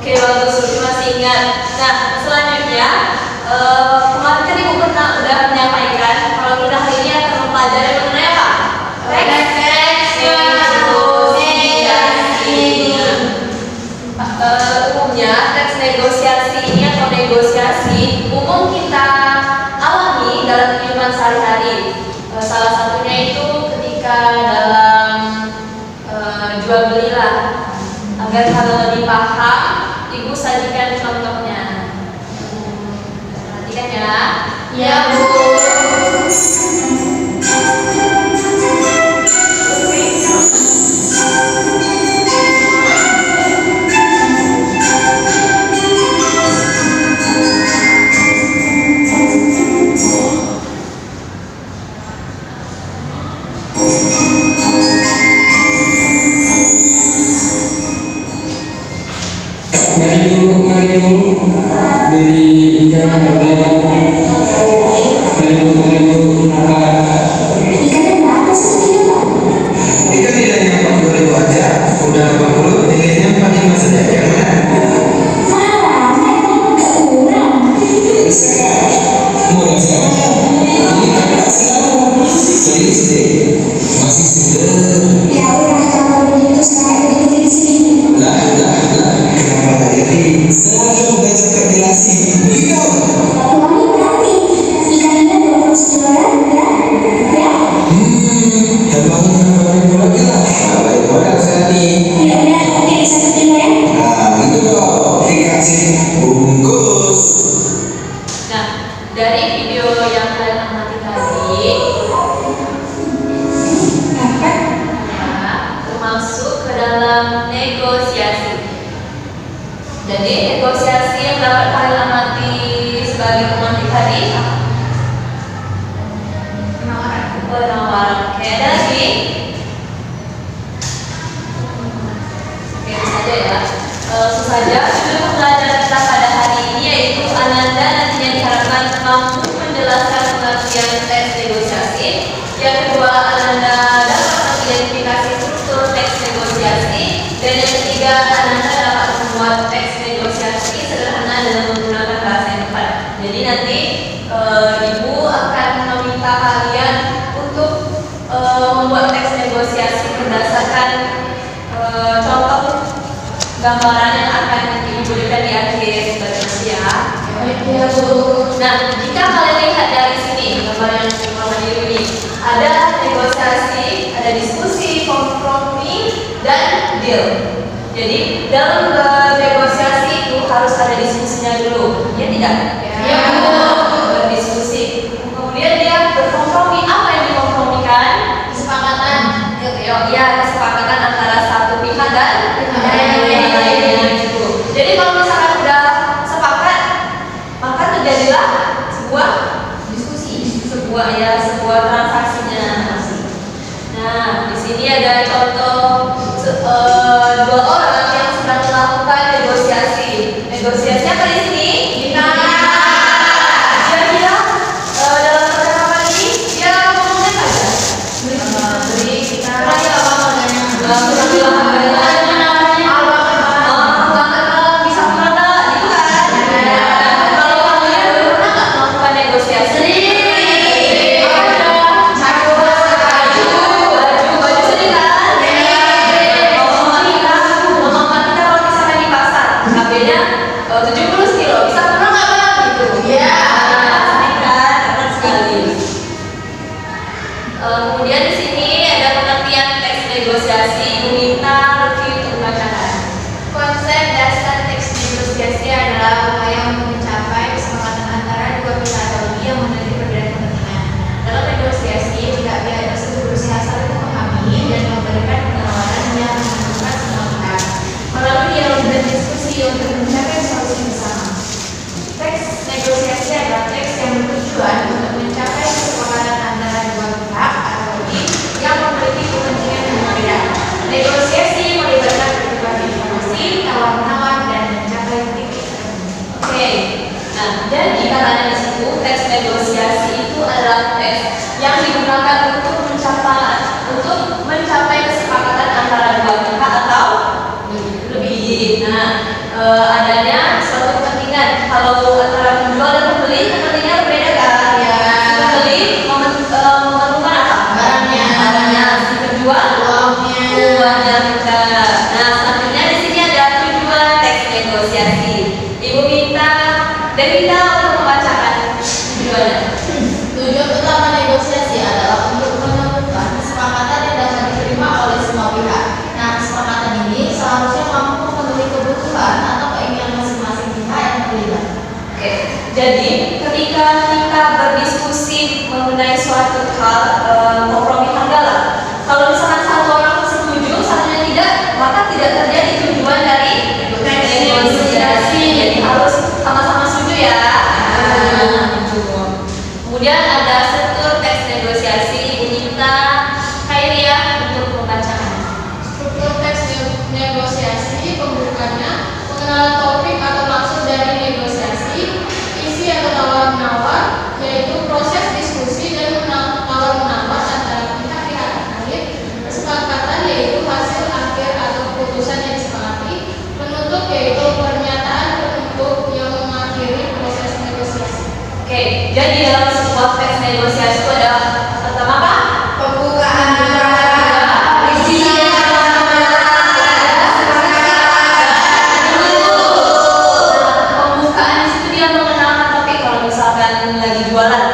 Oke, bagus, Ibu masih ingat. Nah, selanjutnya kemarin kan Ibu udah menyampaikan kalau kita hari ini akan mempelajari mengenai apa? Umumnya teks negosiasi ini atau negosiasi umum kita alami dalam kehidupan sehari-hari. Salah satunya itu ketika dalam jual beli lah. Agar kalau lebih paham, Ibu sajikan contohnya. Perhatikan ya. Ya, Bu. Dari video yang kalian amati tadi, masuk ke dalam negosiasi. Jadi negosiasi yang dapat kalian amati sebagai pemantik tadi, penawaran. Oke, ada lagi? Oke, itu saja ya. Langsung saja, judul pembelajaran kita pada hari ini yaitu Ananda nantinya diharapkan mampu menjelaskan pengertian teks negosiasi. Yang kedua, Ananda dapat mengidentifikasi struktur teks negosiasi. Dan yang ketiga, Ananda dapat membuat teks negosiasi sederhana dengan menggunakan bahasa yang tepat. Jadi nanti Ibu akan meminta kalian untuk membuat teks negosiasi berdasarkan contoh gambaran yang akan diberikan di akhir seperti ya. Ya, Bu. Nah, jika kalian lihat dari sini gambar yang pertama ini, ada negosiasi, ada diskusi, kompromi, dan deal. Jadi dalam negosiasi itu harus ada diskusinya dulu, ya tidak? Ya, Bu. Berdiskusi. Kemudian dia berkompromi. Apa yang dikompromikan? Kesepakatan. Ya, kesepakatan antara satu pihak dan yang lainnya gitu. Jadi kalau misalkan udah sepakat, maka terjadilah sebuah Diskusi. sebuah transaksinya. Nah, di sini ada contoh dua orang yang sedang melakukan negosiasi. Negosiasi apa di sini? Kira-kira dalam percakapan ini dia ngomongnya apa aja? Beri kita kemudian di sini ada pengertian teks negosiasi, meminta review untuk bacaan. Konsep dasar teks negosiasi adalah upaya untuk mencapai kesepakatan antara dua pihak atau lebih yang memiliki perbedaan kepentingan. Dalam negosiasi, pihak tersebut berusaha saling memahami dan memberikan penawaran yang menguntungkan semua pihak. Melalui dialog dan diskusi untuk mencapai solusi bersama. pembeli. Nah, adanya suatu kepentingan. Kalau antara penjual dan pembeli, kepentingannya berbeda kan? Ya. Si pembeli memerlukan apa? Barangnya. Si penjual uangnya kita. Nah, selanjutnya di sini ada tujuan teks negosiasi. Ibu minta Devita untuk membacakan tujuannya. Tujuan utama negosiasi adalah untuk menemukan kesepakatan yang dapat diterima oleh semua pihak. Nah, kesepakatan ini seharusnya mampu memenuhi kebutuhan atau keinginan masing-masing pihak yang terlibat. Oke, jadi ketika kita berdiskusi mengenai suatu hal, kompromi hargalah. Kalau misalkan satu orang setuju, satunya tidak, maka tidak terjadi tujuan dari negosiasi. Jadi harus sama-sama setuju ya. Kemudian ada struktur teks negosiasi. Ibu minta Khairia untuk membacakan. Struktur teks negosiasi pembukanya, pengenalan topik atau maksud dari negosiasi, isi atau tawar-menawar, yaitu proses diskusi dan tawar-menawar antara pihak-pihak terkait, kesepakatan yaitu hasil akhir atau keputusan yang disepakati, penutup yaitu pernyataan penutup yang mengakhiri proses negosiasi. Oke, jadi dalam sebuah teks negosiasi itu ada pertama apa? Pembukaan Pembukaan di situ dia mengenalkan topik. Kalau misalkan lagi jualan,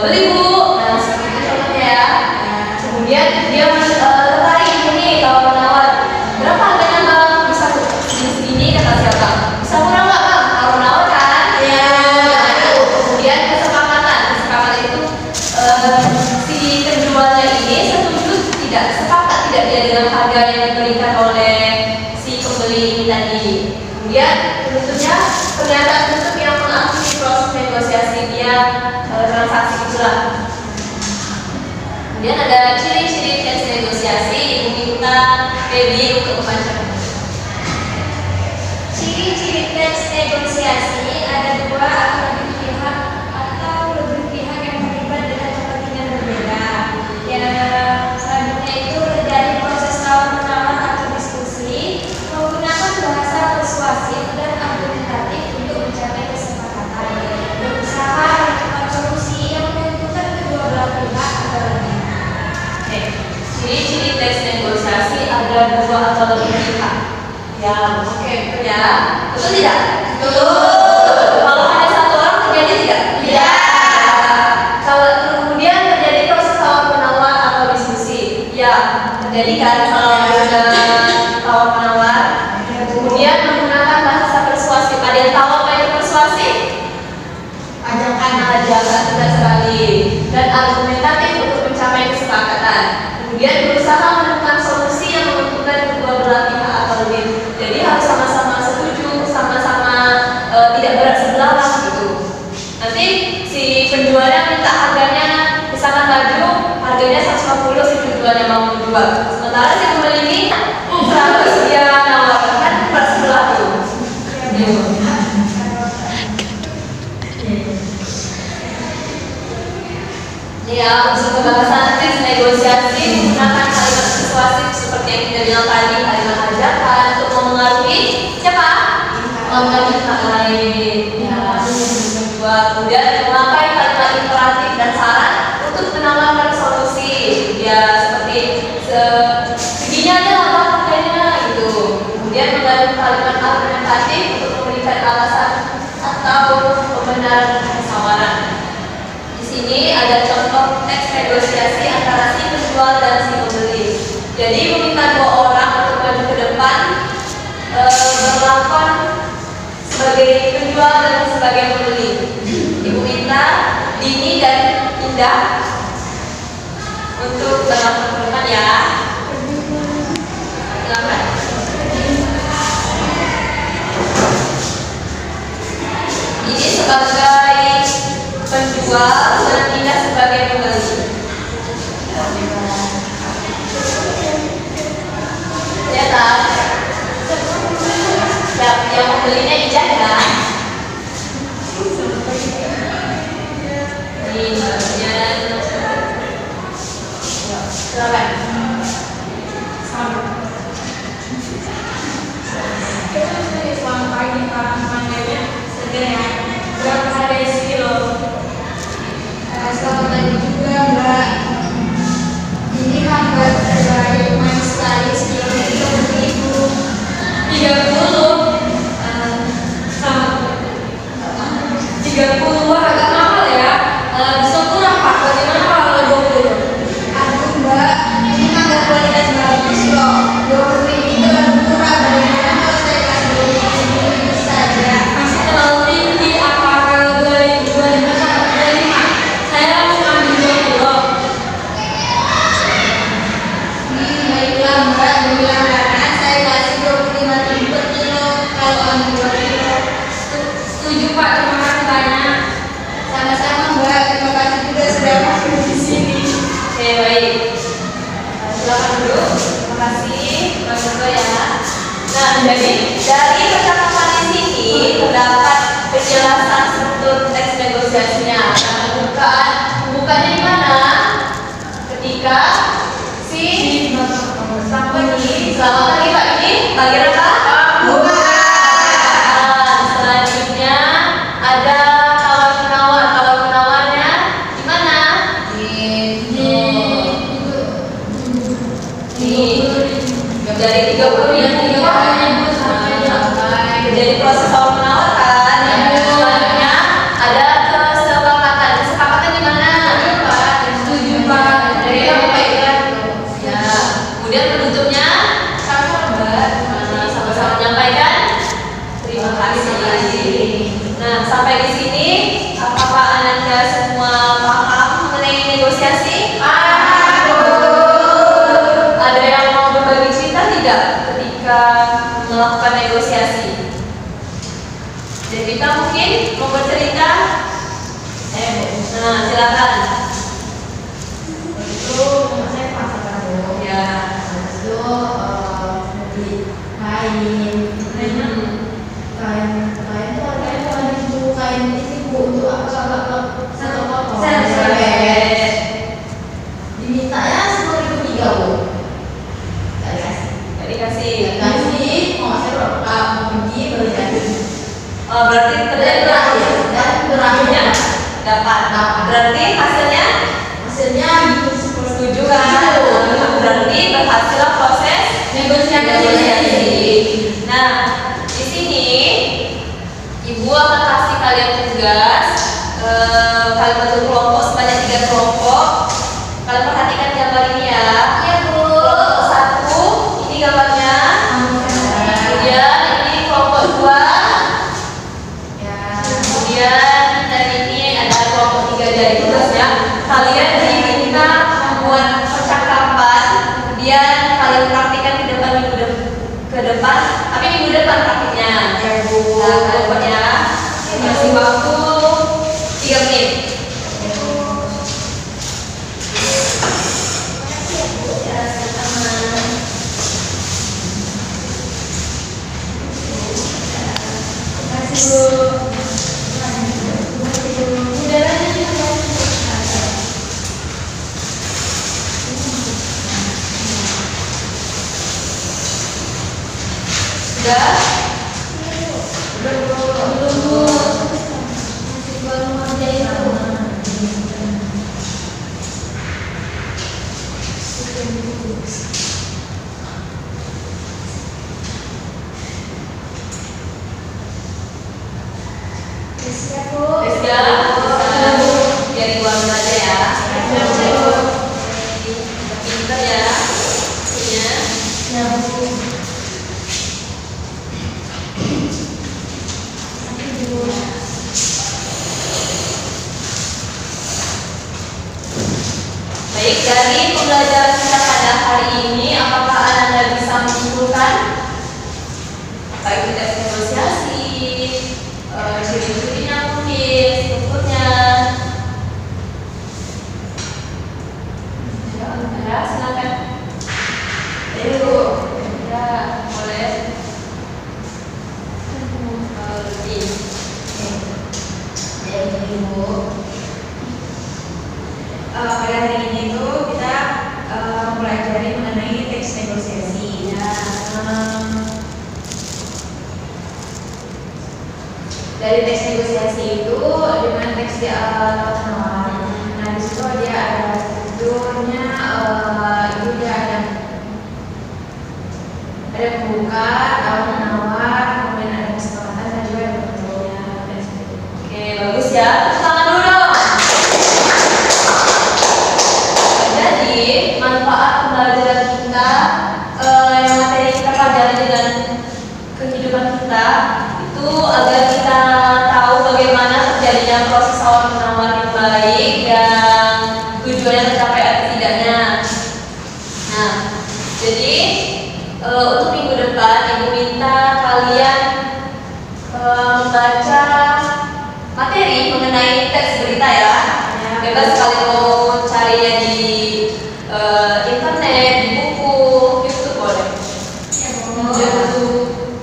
beli bu, nah seperti itu contohnya ya. Kemudian dia tertarik ini tawar menawar, berapa harganya bang? Bisa segini kata siapa? Bisa murah nggak bang? Tawar menawar kan? Ya. Kemudian kesepakatan itu si penjualnya ini setuju tidak, sepakat tidak dia dengan harga yang diberikan oleh si pembeli ini tadi. Kemudian tentunya pernyataan tutup yang mengakhiri proses negosiasi dia transaksi itulah. Kemudian ada ciri-ciri teks negosiasi. Ibu minta Baby untuk membacakan. Ciri-ciri teks negosiasi ada dua atau lebih pihak yang terlibat dengan kepentingan berbeda. Yang selanjutnya itu terjadi proses tawar-menawar atau diskusi, menggunakan bahasa persuasif dan argumentatif untuk mencapai kesepakatan, berusaha menemukan solusi yang menguntungkan kedua belah pihak agar lebih. Oke, ciri-ciri teks negosiasi ada dua atau lebih pihak. Ya, oke, betul ya. Betul tidak? Betul. Kalau ada satu orang terjadi tidak? Iya. Kalau kemudian terjadi proses tawar menawar atau diskusi, ya terjadi kan kalau ada tawar menawar. Kemudian menggunakan bahasa persuasif. Ada yang tahu apa itu persuasif? Ajakan tidak sekali. Dan argumentatif untuk mencapai kesepakatan. Kemudian berusaha menemukan solusi yang menguntungkan kedua belah pihak atau lebih. Jadi harus sama-sama setuju, sama-sama tidak berat sebelah gitu. Nanti si penjualnya minta harganya, misalkan baju harganya 150, si penjualnya mau menjual. Sementara si pembeli ini 100 dia nawarkan kan berat sebelah tuh. Ya, untuk pembahasan teks negosiasi menggunakan kalimat persuasif seperti yang kita bilang tadi, kalimat ajakan untuk memengaruhi siapa? Memengaruhi pihak lain. Ya, menjual. Kemudian memakai kalimat imperatif dan saran untuk menawarkan solusi. Ya, seperti segini aja lah bang harganya gitu. Kemudian menggunakan kalimat argumentatif untuk memberikan alasan atau pembenaran tawaran. Di sini ada contoh teks negosiasi antara si penjual dan si pembeli. Jadi meminta dua orang untuk maju ke depan, berlakukan sebagai penjual dan sebagai pembeli. Ibu minta Dini dan Indah untuk berlakukan ke depan ya. Silakan. Ini sebagai penjual dan Indah sebagai pembeli. Ya tak? Yang pembelinya Ijah kan? Ini bagian. Silakan. jadi dari percakapan di sini terdapat penjelasan struktur teks negosiasinya. Nah, pembukaannya di mana? Ketika si selamat pagi Pak, ini bagian apa? Pembukaan. Selanjutnya ada tawar menawar. Tawar menawarnya di mana? Dari 30 yang jadi proses tawar menawar kan. Yang selanjutnya ada kesepakatan di mana? Setuju Pak. Dari yang baikkan. Ya. Kemudian penutupnya sama-sama menyampaikan terima kasih. Nah, sampai di sini apakah Ananda semua paham mengenai negosiasi? Ada yang mau berbagi cerita tidak ketika melakukan negosiasi? Dan kita mungkin mau bercerita? Nah, silakan. Itu saya pasarkan dulu. Ya. Habis itu beli kain tuh harganya tuh kain itu Bu untuk apa satu potong diminta ya 10.003 Bu. Gak dikasih mau saya berapa mau pergi baru dikasih. Berarti terjadi dan berakhirnya dapat. Berarti hasilnya gitu setuju kan? Berarti berhasil proses negosiasi. Nah, di sini Ibu akan kasih kalian tugas. Kalian bentuk kelompok sebanyak 3 kelompok. Kalian perhatikan gambar ini ya. Iya Bu. Kelompok 1 ini gambarnya. Kemudian ini kelompok 2. Kemudian dari ini ada kelompok 3 dari tugasnya. Kalian diminta membuat percakapan. Kemudian kalian praktikkan ke depan tapi minggu depan praktiknya. Ya Bu. Nah, kelompoknya masih waktu 3 menit. Sudah? Sudah? Jadi buang aja ya. Pintar ya. Baik, dari pembelajaran kita pada hari ini, apakah Anda bisa menyimpulkan baik itu teks negosiasi, ciri-cirinya mungkin, strukturnya? Ya, silakan. Ayo, ya, boleh. Lebih. Jadi Bu, pada hari ini tuh kita mempelajari mengenai teks negosiasi. Dari teks negosiasi itu dengan teks di tawar menawar. Nah di situ dia ada strukturnya, itu dia ada pembuka, tawar menawar, kemudian ada kesepakatan dan juga ada bentuknya. Oke, bagus ya. Tepuk tangan dulu dong. Jadi, manfaat pembelajaran kita yang materi kita pelajari dengan kehidupan kita itu agar kita tahu bagaimana terjadinya proses tawar menawar yang baik dan tujuannya tercapai atau tidaknya. Nah, jadi untuk minggu depan Ibu minta kalian membaca materi mengenai teks berita ya. Bebas kalian mau carinya di internet, di buku, YouTube boleh. YouTube.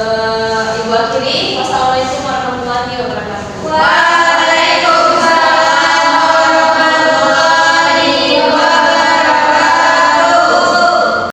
Ibu akhiri, wassalamualaikum warahmatullahi wabarakatuh. Wah.